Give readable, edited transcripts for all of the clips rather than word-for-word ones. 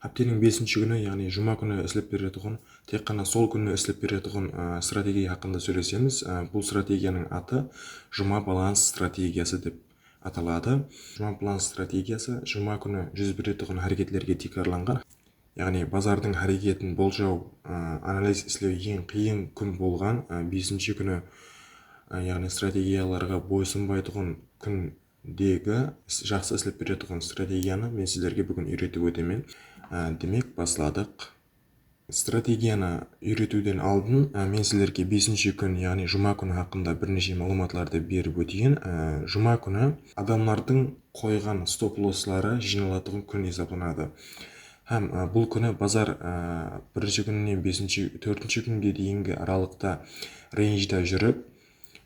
Haftaning 5-chi kuni, ya'ni juma kuni ishlab beradigan, tек qana сол күнні ishlab beradigan стратегия haqында сөйлесеміз. Бұл стратегияның аты жұма баланс стратегиясы деп аталады. Жұма баланс стратегиясы жұма күні жүз беретін әрекетлерге текарланған. Яғни базардың әрекетін болжау, анализ істеу ең қиын күн болған 5-чи күні, яғни стратегияларға бойсынбайтын күндегі жақсы істеп беретін стратегияны мен сіздерге бүгін үйретіп өтемін. Демек, басладық. Стратегияны үйретуден алдын мен сіздерге 5-чи күн, яғни жұма күні хақында бірнеше мәліметтарды беріп өтейін. Жұма күні адамдардың қойған стоп-лосслары жиналатын күн есептелінеді. Һәм бұл күні базар 1-ші күннен 4-ші күнге дейінгі аралықта рейнжда жүріп,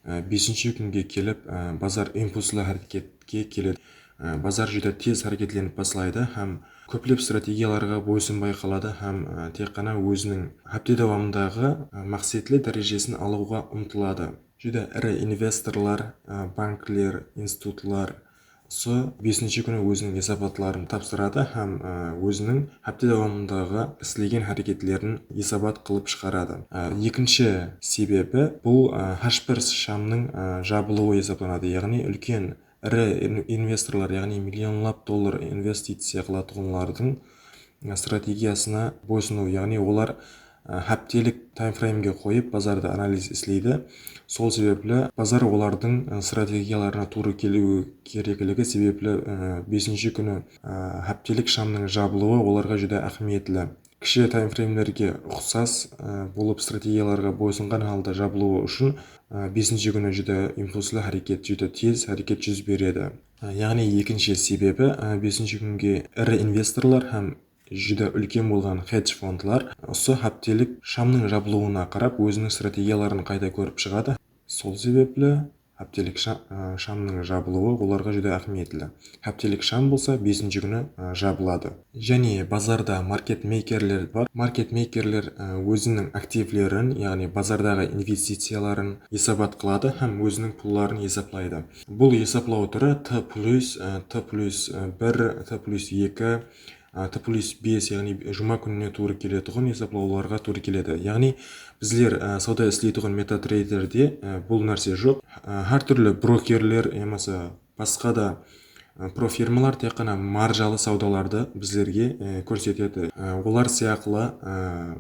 5-ші күнге келіп, базар импульслы әрекетке келеді. Базар жүдә тез әрекетленіп басылайды һәм көплеп стратегияларға бойсынбай қалады һәм тек қана өзінің хапте давамындағы мақсатлы дәрежесін алуға ұмтылады. Жүдә ірі инвесторлар, банклер, институтлар 5-ші күні өзінің есептауларын тапсырады һәм өзінің хапте давамындағы істеген әрекетлерін есептап қылып шығарады. Екінші себебі бұл H1 шамның жабылуы есептелінеді, яғни үлкен ірі инвесторлар, яғни миллионлап доллар инвестиция қылатынлардың стратегиясына бойсыну, яғни олар хаптелік таймфреймге қойып базарды анализ істейді. Сол себеплі базар олардың стратегияларына туры келуі керектігі себеплі 5-ші күні хаптелік шамның жабылуы оларға жүдә әһмиятлі. Кіші таймфреймдерге ұқсас болып стратегияларға бойсынған халда жабылуы үшін 5-ші күні жүдә импульслы әрекет, жүдә тез әрекет жүз береді. Яғни екінші себебі 5-ші күнге ірі инвесторлар һәм жүдә үлкен болған хедж фондлар осы хаптелік шамның жабылуына қарап өзінің стратегияларын қайта көріп шығады. Сол себеплі хаптелік шамның жабылуы оларға жүдә әһмиятлі. Хаптелік шам болса 5-ші күні жабылады. Және базарда маркетмейкерлер бар. Маркетмейкерлер өзінің активлерін, яғни базардағы инвестицияларын есептап қылады һәм өзінің пулларын есеплайды. Бұл есеплау түрі Т+, Т+1, Т+2, Т+5, яғни жұма күніне туры келетіғын есеплауларға туры келеді. Яғни біздер сауда істейтіғын метатрейдерде бұл нәрсе жоқ. Әр түрлі брокерлер, емаса басқа да профирмалар тек қана маржалы саудаларды біздерге көрсетеді. Олар сияқлы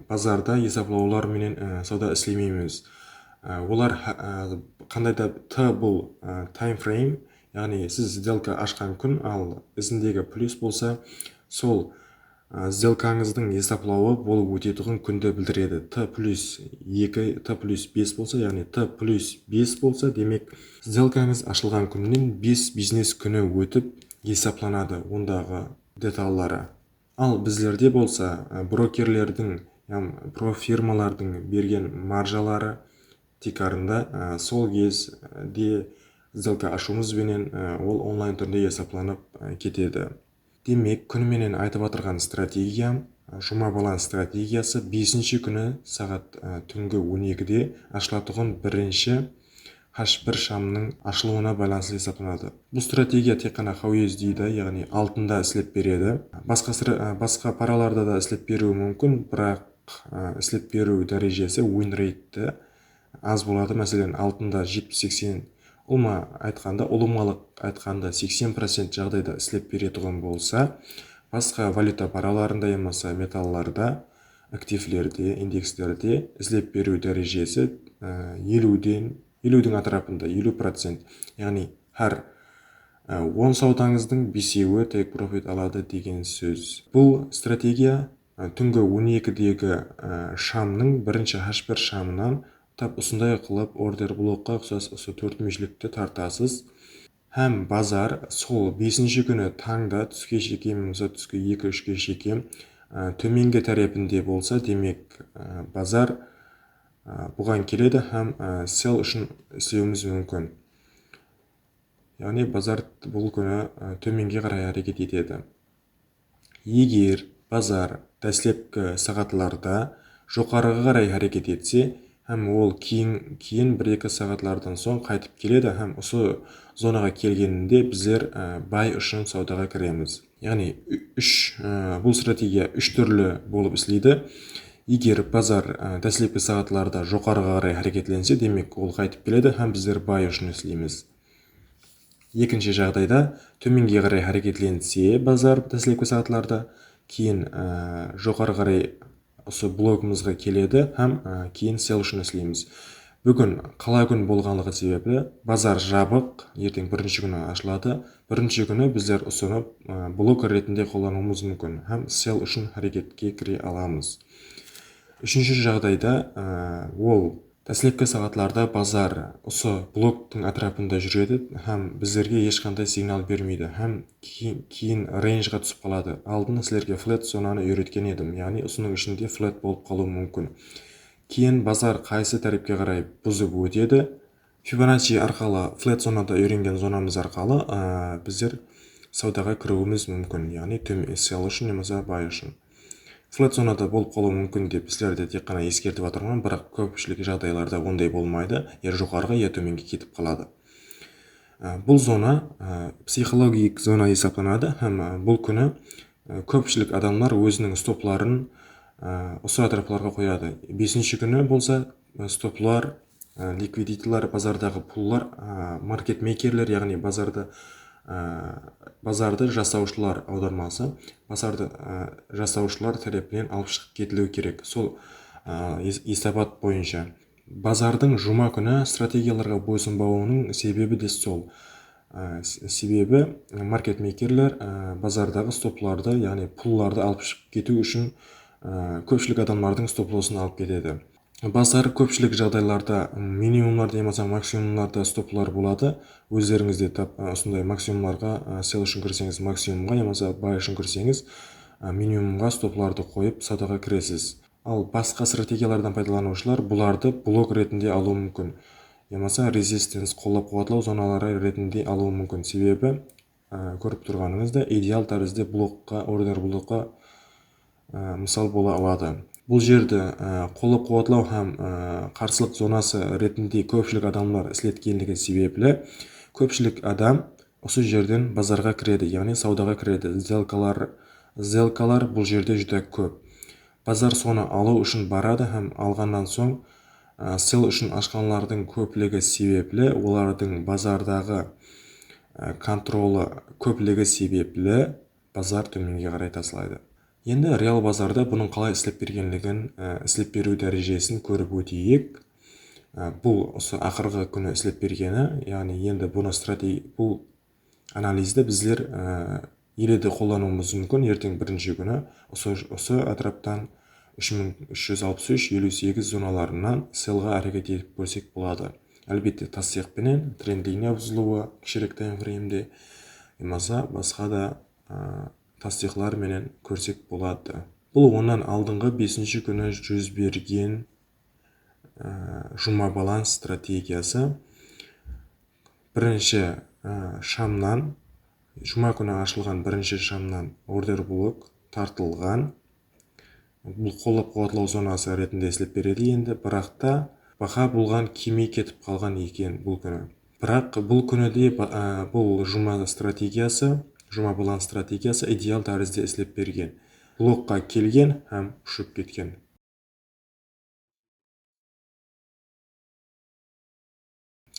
базарда есеплаулар менен сауда істемейміз. Олар қандайда Т бұл таймфрейм, яғни сіз сделка ашқан күн, ал ізіндегі плюс болса, сол сделкаңыздың есеплауы болып өтетіғын күнді білдіреді. Т+2, Т+5 болса, яғни Т+5 болса, демек сделкаңыз ашылған күннен 5 бизнес күні өтіп есепланады ондағы деталлары. Ал біздерде болса, брокерлердің, профирмалардың берген маржалары текарында сол кезде сделка ашуымызбенен ол онлайн түрде есепланып кетеді. Демек, күніменен айтып атырған стратегия, жұма баланс стратегиясы 5-ші күні сағат түнгі 12-де ашылатығын бірінші H1 шамның ашылуына байланысты есептелінеді. Бұл стратегия тек қана хауез дейді, яғни алтында істеп береді. Басқа параларда да істеп беруі мүмкін, бірақ істеп беру дәрежесі win rate аз болады. Мәселен, алтында 70-80, ұлымалық айтқанда 80% жағдайда істеп беретіғын болса, басқа валюта параларында емаса металларда, активлерде, индекслерде істеп беру дәрежесі 50-дің атырапында 50%. Яғни әр 10 саудаңыздың 5-еуі take profit алады деген сөз. Бұл стратегия түнгі 12-дегі шамның бірінші H1 шамынан тап ұсындай қылып ордер блокқа ұқсас 4 межлікті тартасыз. Һәм базар сол 5-ші күні таңда түске шекем, түске 2-3-ке шекем төменгі тарапында болса, демек базар бұған келеді һәм сел үшін істеуіміз мүмкін. Яғни базар бұл күні төменге қарай әрекет етеді. Егер базар дәслепкі сағатларда жоғарыға қарай әрекет етсе, һәм ол кейін 1-2 сағатлардан соң қайтып келеді һәм осы зонаға келгенінде біздер бай үшін саудаға кіреміз. яғни бұл стратегия үш түрлі болып істейді. Егер базар дәслекті сағатларда жоғарыға қарай әрекетленсе, демек ол қайтып келеді һәм біздер бай үшін істейміз. Екінші жағдайда төменге қарай әрекетленсе базар дәслекті сағатларда, кейін жоғары қарай осы блогымызға келеді һәм кейін сел үшін істейміз. Бүгін қала күн болғанлығы себебі базар жабық, ертең бірінші күні ашылады. Бірінші күні біздер ұсынып блок ретінде қолдануымыз мүмкін һәм сел үшін әрекетке кіре аламыз. Үшінші жағдайда ол дәслекті сағатларда базар осы блоктың атрапында жүреді һәм біздерге ешқандай сигнал бермейді һәм кейін рейнжға түсіп қалады. Алдын сілерге флет зонаны үйреткен едім, яғни осының ішінде флет болып қалуы мүмкін. Кейін базар қайсы тарифке қарай бұзып өтеді. Фибоначчи арқылы флет зонада үйренген зонамыз арқылы біздер саудаға кіруіміз мүмкін, яғни сел үшін немесе бай үшін. Флет зонада болып қалуы мүмкін деп сіздерді тек қана ескертіп отырмын, бірақ көпшілік жағдайларда ондай болмайды, я жоғарыға, я төменге кетіп қалады. Бұл зона психологик зона есептелінеді һәм бұл күні көпшілік адамдар өзінің стопларын осы атраптарға қояды. 5-ші күні болса стоплар, ликвидиторлар, базардағы пуллар, маркетмейкерлер, яғни базарды жасаушылар аудармасы, базарды жасаушылар тарапынан алып шығып кетілуі керек. Сол есебат бойынша базардың жұма күні стратегияларға бойсұнбауының себебі де сол. Себебі маркетмейкерлер базардағы стопларды, яғни пулларды алып шығып кету үшін көпшілік адамдардың стоп-лоссын алып кетеді. Базар көпшілік жағдайларда минимумларда немесе максимумларда стоплар болады. Өздеріңізде осындай максимумларға сел үшін кірсеңіз максимумға, немесе бай үшін кірсеңіз минимумға стопларды қойып саудаға кіресіз. Ал басқа стратегиялардан пайдаланушылар бұларды блок ретінде алуы мүмкін, немесе резистенс, қолап қуатлау зоналары ретінде алуы мүмкін. Себебі көріп тұрғаныңызда идеал тәрізді блокқа, ордер блокқа мысал бола алады. Бұл жерді қолап қуатлау һәм қарсылық зонасы ретінде көпшілік адамдар істеткендігі себеплі көпшілік адам осы жерден базарға кіреді, яғни саудаға кіреді. Сделкалар бұл жерде жүр көп. Базар соны алу үшін барады һәм алғаннан соң сел үшін ашқанлардың көплігі себеплі, олардың базардағы контролы көплігі себеплі базар төменге қарай тасылайды. Енді реал базарда бұның қалай істеп бергенлігін, істеп беру дәрежесін көріп өтейік. Бұл осы ақырғы күні істеп бергені, яғни енді бұл анализді біздер еледі қолдануымыз мүмкін. Ертең бірінші күні осы атраптан 3363-58 зоналарынан селға әрекет етіп көрсек болады. Әлбетте тасиқпенен тренд линия бұзылуы кішірек таймфреймде, немесе басқа да тасиқлар менен көрсек болады. Бұл онан алдыңғы 5-ші күні жүз берген жұма баланс стратегиясы. Бірінші шамнан, жұма күні ашылған бірінші шамнан ордер блок тартылған. Бұл қолап қуатлау зонасы ретінде істеп береді енді, бірақ та баға болған кемей кетіп қалған екен бұл күні. Бірақ бұл күніде бұл жұма баланс стратегиясы идеал тәрізде істеп берген. Блокқа келген һәм ұшып кеткен.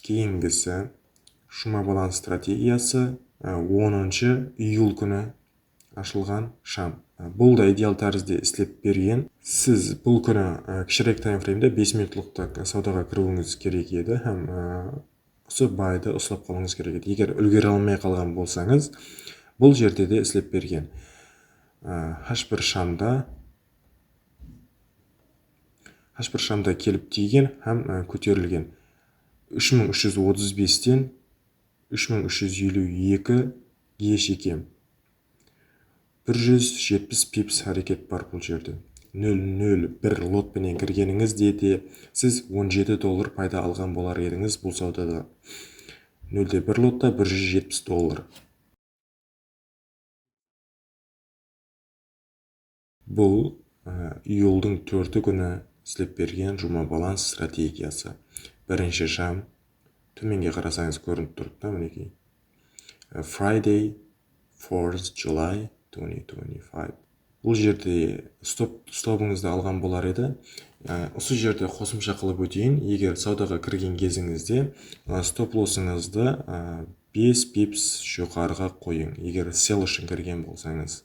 Кейінгісі жұма баланс стратегиясы 10 июль күні ашылған шам. Бұл да идеал тәрізде істеп берген. Сіз бұл күні кішірек таймфреймде 5 минутлықта саудаға кіруіңіз керек еді һәм осы байды ұстап қалуыңыз керек еді. Егер үлгере алмай қалған болсаңыз, бұл жерде де істеп берген. H1 шамда келіп тиген һәм көтерілген. 3335-тен 3352-ге шекем. 170 пипс әрекет бар бұл жерде. 0.01 лотпенен кіргеніңізде де сіз $17 пайда алған болар едіңіз бұл саудада. 0.1 лотта $170. Бұл июльдің 4 күні істеп берген жұма баланс стратегиясы. Бірінші шам төменге қарасаңыз көрініп тұрды, мінекей. 4th July 2025. Бұл жерде стопыңызды алған болар еді. Осы жерде қосымша қылып өтейін. Егер саудаға кірген кезіңізде стоп лоссыңызды 5 пипс жоғарыға қойың. Егер сел үшін кірген болсаңыз.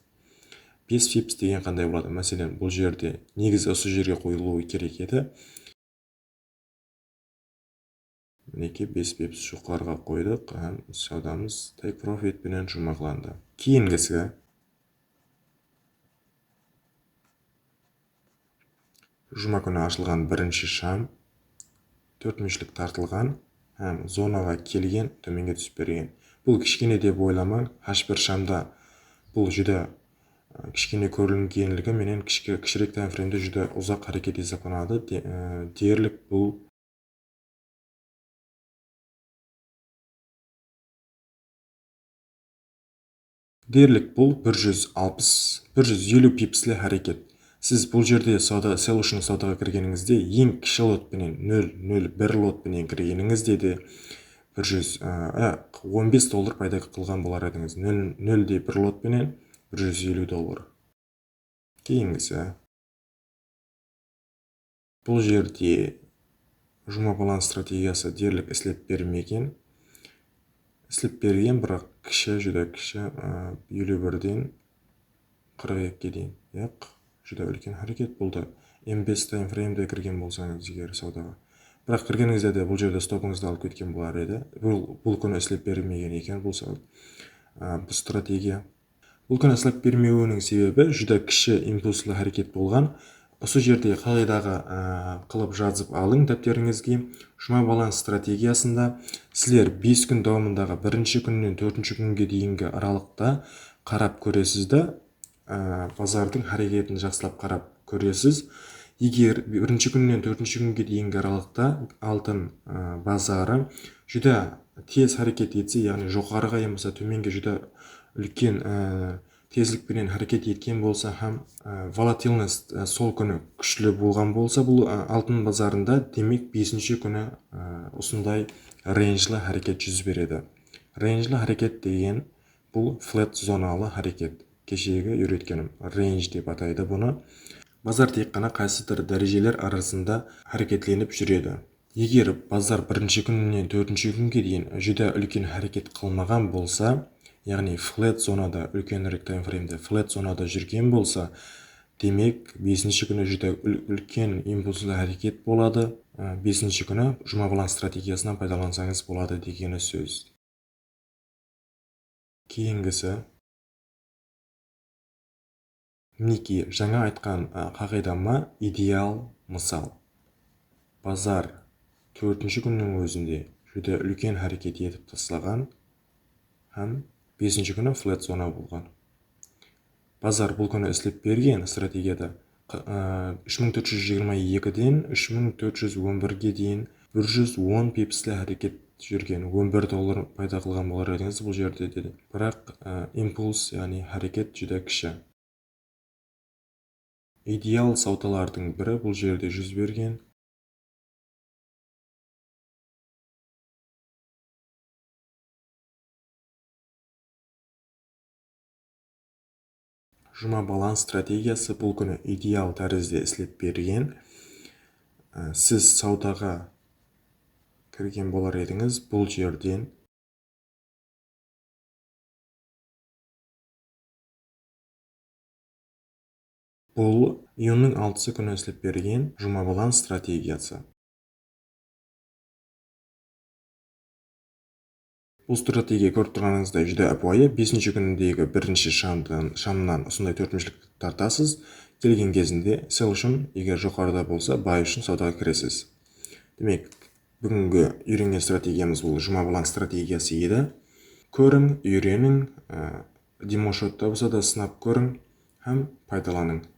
5 пипс деген қандай болады? Мәселен, бұл жерде негізі осы жерге қойылуы керек еді. Мінеке 5 пипс жоғарыға қойдық. Саудамыз take profit пенен жұмақланды. Кейінгісі жұма күні ашылған бірінші шам, 4 мүшілік тартылған, зонаға келген, төменге түсіп берген. Бұл кішкене деп ойламаң, H1 шамда бұл жүді кішкене көрінгенлігі менен кішірек таймфреймде жүді ұзақ әрекет есептелінеді. Дерлік бұл 150 пипслі әрекет. Сіз бұл жерде сел үшін саудаға кіргеніңізде ең кіші лотпенен 0.01 лотпенен кіргеніңізде де $15 пайда қылған болар едіңіз. 0.01 лотпенен $150. Кейінгісі. Бұл жерде жұма баланс стратегиясы дерлік іслеп бермеген. Іслеп берген, бірақ жүді кіші 51-ден 42-ге дейін. Жүді үлкен әрекет болды. M5 таймфреймде кірген болсаңыз егер саудаға. Бірақ кіргеніңізде де бұл жерде стопыңызды алып кеткен болар еді. Бұл күні іслеп бермеген екен бұл стратегия. Бұл күні іслеп бермеуінің себебі жүді кіші импульслы әрекет болған. Осы жерде қағидаға қылып жазып алың дәптеріңізге. Жұма баланс стратегиясында сіздер 5 күн дауымындағы бірінші күннен 4-ші күнге дейінгі аралықта қарап көресізді. Базардың әрекетін жақсылап қарап көресіз. Егер бірінші күннен 4-ші күнге дейінгі аралықта алтын базары жүді тез әрекет етсе, яғни жоғарыға емесе төменге жүді үлкен тезлікпенен әрекет еткен болса, волатильность сол күні күшлі болған болса, бұл алтын базарында демек 5-ші күні осындай рейнжлі әрекет жүз береді. Рейнжлі әрекет деген бұл флет зоналы әрекет. Кешегі үйреткенім рейндж деп атайды бұны. Базар тек қана қайсыдыр дәрежелер арасында әрекетленіп жүреді. Егер базар бірінші күннен 4-ші күнге дейін жүді үлкен әрекет қылмаған болса, яғни флет зонада, үлкенірек таймфреймде флет зонада жүрген болса, демек 5-ші күні жүді үлкен импульслы әрекет болады. 5-ші күні жұма баланс стратегиясынан пайдалансаңыз болады дегені сөз. Кейінгісі. Мінеки, жаңа айтқан қағидама идеал мысал. Базар 4-ші күннің өзінде жүді үлкен әрекет етіп тасталған, 5-ші күні флет зона болған. Базар бұл күні іслеп берген стратегияда 3422-ден 3411-ге дейін 110 пипслі әрекет жүрген, $11 пайда қылған болар едіңіз бұл жерде деді. Бірақ импульс, яғни әрекет жүді кіші. Идеал саудалардың бірі бұл жерде жүз берген. Жұма баланс стратегиясы бұл күні идеал тәрізде іслеп берген. Сіз саудаға кірген болар едіңіз бұл жерден. Бұл июнның 6-сы күні іслеп берген жұма баланс стратегиясы. Бұл стратегия көріп тұрғаныңыздай жүді әпуайы. 5-ші күніндегі бірінші шамнан осындай 4-мүшілік тартасыз. Келген кезінде сел үшін, егер жоғарыда болса, бай үшін саудаға кіресіз. Демек, бүгінгі үйренген стратегиямыз бұл жұма баланс стратегиясы еді. Көрің, үйренің, демошотта болса да сынап көрің, пайдаланың.